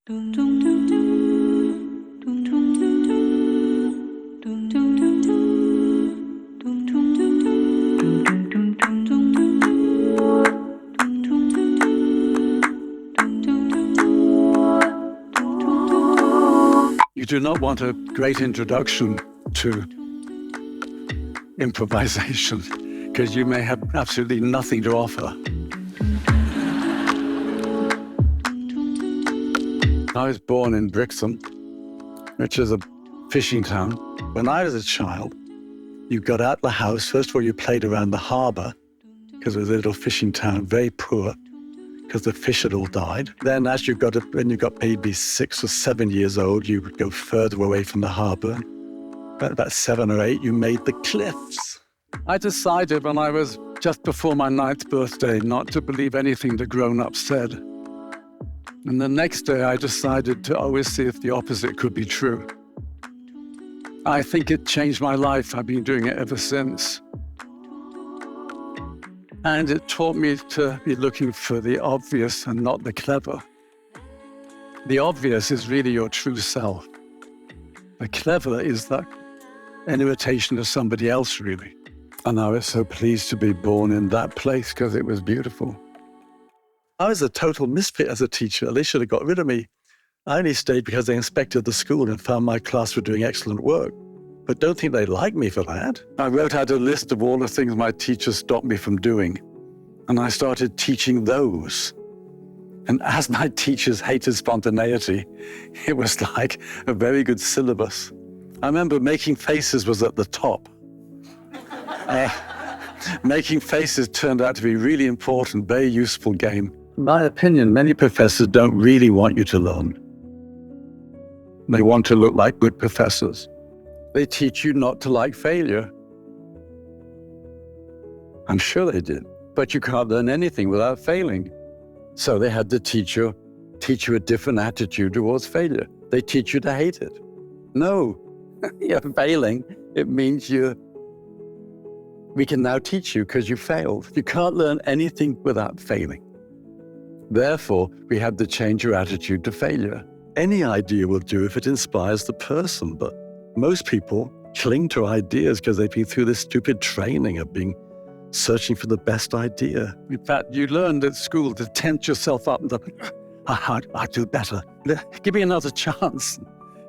You do not want a great introduction to improvisation because you may have absolutely nothing to offer. I was born in Brixham, which is a fishing town. When I was a child, you got out the house. First of all, you played around the harbour because it was a little fishing town, very poor, because the fish had all died. Then when you got maybe 6 or 7 years old, you would go further away from the harbour. About 7 or 8, you made the cliffs. I decided when I was just before my 9th birthday not to believe anything the grown-ups said. And the next day I decided to always see if the opposite could be true. I think it changed my life. I've been doing it ever since. And it taught me to be looking for the obvious and not the clever. The obvious is really your true self. The clever is an imitation of somebody else, really. And I was so pleased to be born in that place because it was beautiful. I was a total misfit as a teacher. They should have got rid of me. I only stayed because they inspected the school and found my class were doing excellent work. But don't think they liked me for that. I wrote out a list of all the things my teachers stopped me from doing. And I started teaching those. And as my teachers hated spontaneity, it was like a very good syllabus. I remember making faces was at the top. Making faces turned out to be a really important, very useful game. In my opinion, many professors don't really want you to learn. They want to look like good professors. They teach you not to like failure. I'm sure they did, but you can't learn anything without failing. So they had to teach you a different attitude towards failure. They teach you to hate it. No, you're failing. It means we can now teach you because you failed. You can't learn anything without failing. Therefore, we have to change your attitude to failure. Any idea will do if it inspires the person, but most people cling to ideas because they've been through this stupid training of searching for the best idea. In fact, you learned at school to tempt yourself up and I'll do better. Give me another chance.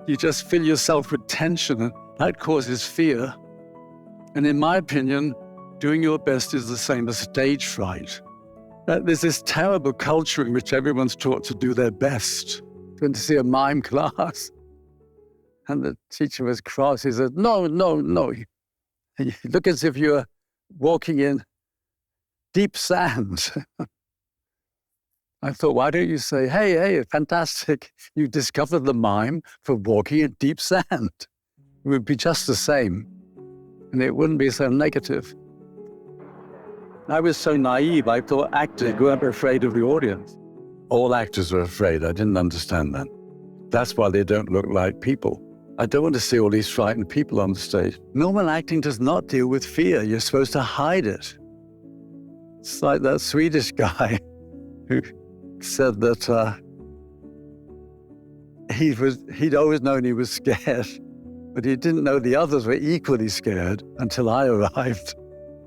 You just fill yourself with tension and that causes fear. And in my opinion, doing your best is the same as stage fright. There's this terrible culture in which everyone's taught to do their best. Went to see a mime class, and the teacher was cross. He said, no. You look as if you're walking in deep sand. I thought, why don't you say, hey, fantastic. You discovered the mime for walking in deep sand. It would be just the same, and it wouldn't be so negative. I was so naive, I thought actors weren't afraid of the audience. All actors are afraid. I didn't understand that. That's why they don't look like people. I don't want to see all these frightened people on the stage. Normal acting does not deal with fear. You're supposed to hide it. It's like that Swedish guy who said that he'd always known he was scared, but he didn't know the others were equally scared until I arrived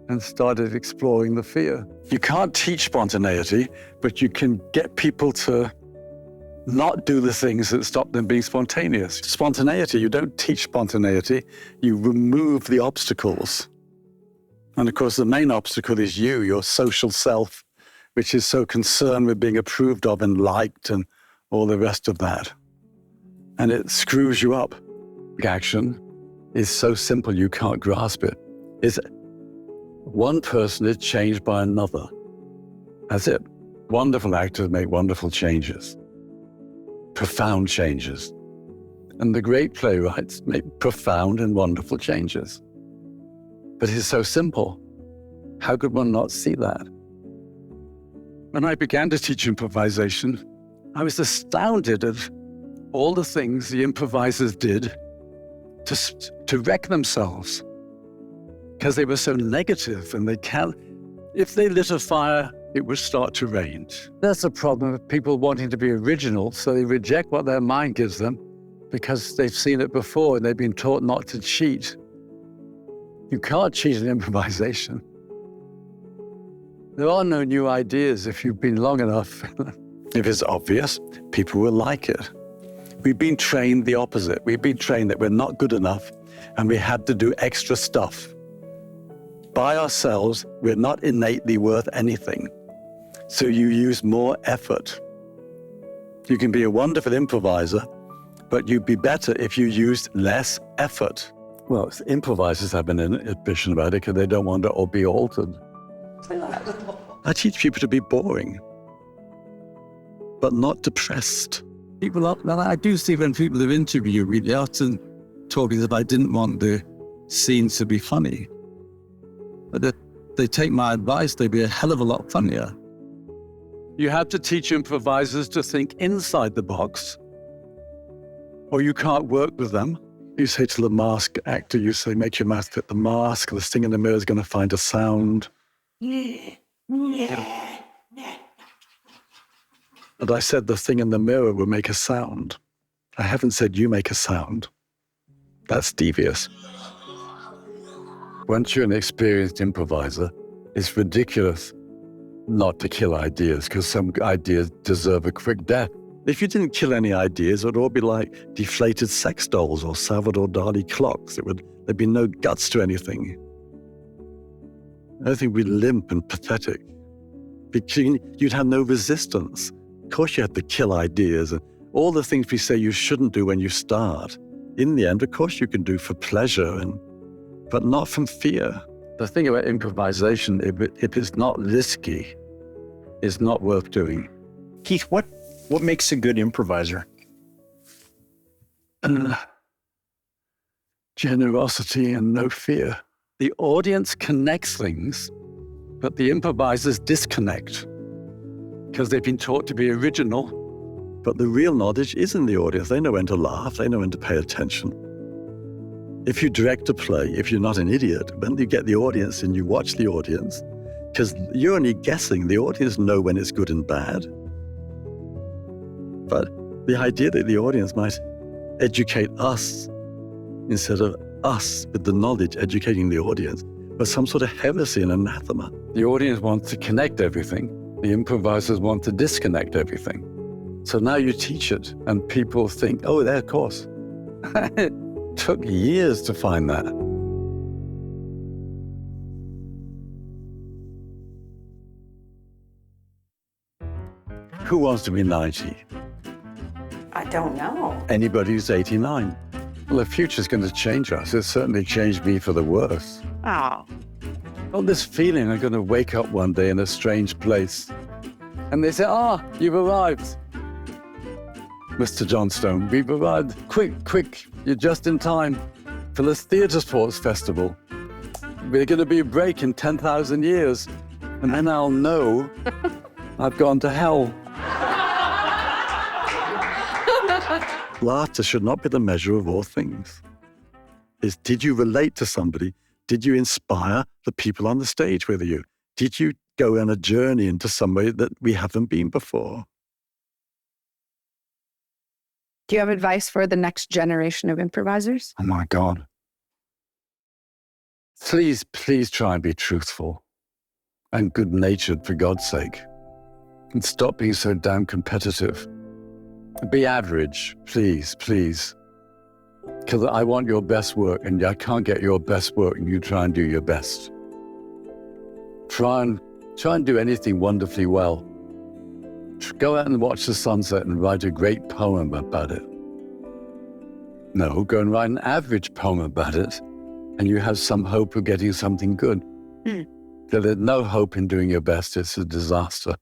and started exploring the fear. You can't teach spontaneity, but you can get people to not do the things that stop them being spontaneous. Spontaneity, you don't teach spontaneity, you remove the obstacles. And of course, the main obstacle is you, your social self, which is so concerned with being approved of and liked and all the rest of that. And it screws you up. Action is so simple you can't grasp it. One person is changed by another. That's it. Wonderful actors make wonderful changes, profound changes. And the great playwrights make profound and wonderful changes. But it's so simple. How could one not see that? When I began to teach improvisation, I was astounded at all the things the improvisers did to wreck themselves, because they were so negative, and if they lit a fire it would start to rain. That's the problem with people wanting to be original, so they reject what their mind gives them because they've seen it before and they've been taught not to cheat. You can't cheat in improvisation. There are no new ideas if you've been long enough. If it's obvious, people will like it. We've been trained the opposite. We've been trained that we're not good enough and we had to do extra stuff. By ourselves, we're not innately worth anything. So you use more effort. You can be a wonderful improviser, but you'd be better if you used less effort. Well, improvisers have an inhibition about it because they don't want to or be altered. I teach people to be boring, but not depressed. I do see when people have interviewed me, they often told me that I didn't want the scenes to be funny. But if they take my advice, they'd be a hell of a lot funnier. You have to teach improvisers to think inside the box, or you can't work with them. You say to the mask actor, you say, make your mouth fit the mask. The thing in the mirror is going to find a sound. And I said the thing in the mirror will make a sound. I haven't said you make a sound. That's devious. Once you're an experienced improviser, it's ridiculous not to kill ideas because some ideas deserve a quick death. If you didn't kill any ideas, it would all be like deflated sex dolls or Salvador Dali clocks. There'd be no guts to anything. Everything would be limp and pathetic. You'd have no resistance. Of course you have to kill ideas and all the things we say you shouldn't do when you start. In the end, of course you can do for pleasure, but not from fear. The thing about improvisation, if it's not risky, it's not worth doing. Keith, what makes a good improviser? Generosity and no fear. The audience connects things, but the improvisers disconnect because they've been taught to be original. But the real knowledge is in the audience. They know when to laugh. They know when to pay attention. If you direct a play, if you're not an idiot, when you get the audience and you watch the audience, because you're only guessing, the audience know when it's good and bad. But the idea that the audience might educate us instead of us with the knowledge educating the audience was some sort of heresy and anathema. The audience wants to connect everything. The improvisers want to disconnect everything. So now you teach it and people think, oh, there, of course. It took years to find that. Who wants to be 90? I don't know. Anybody who's 89. Well, the future's going to change us. It certainly changed me for the worse. Oh. Got this feeling I'm going to wake up one day in a strange place. And they say, you've arrived. Mr. Johnstone, we've arrived. Quick, you're just in time for this theatre sports festival. We're going to be a break in 10,000 years. And then I'll know I've gone to hell. Laughter should not be the measure of all things. Did you relate to somebody? Did you inspire the people on the stage with you? Did you go on a journey into somewhere that we haven't been before? Do you have advice for the next generation of improvisers? Oh my God. Please try and be truthful and good-natured for God's sake. And stop being so damn competitive. Be average, please. Because I want your best work and I can't get your best work and you try and do your best. Try and do anything wonderfully well. Go out and watch the sunset and write a great poem about it. No, go and write an average poem about it and you have some hope of getting something good. There's no hope in doing your best. It's a disaster.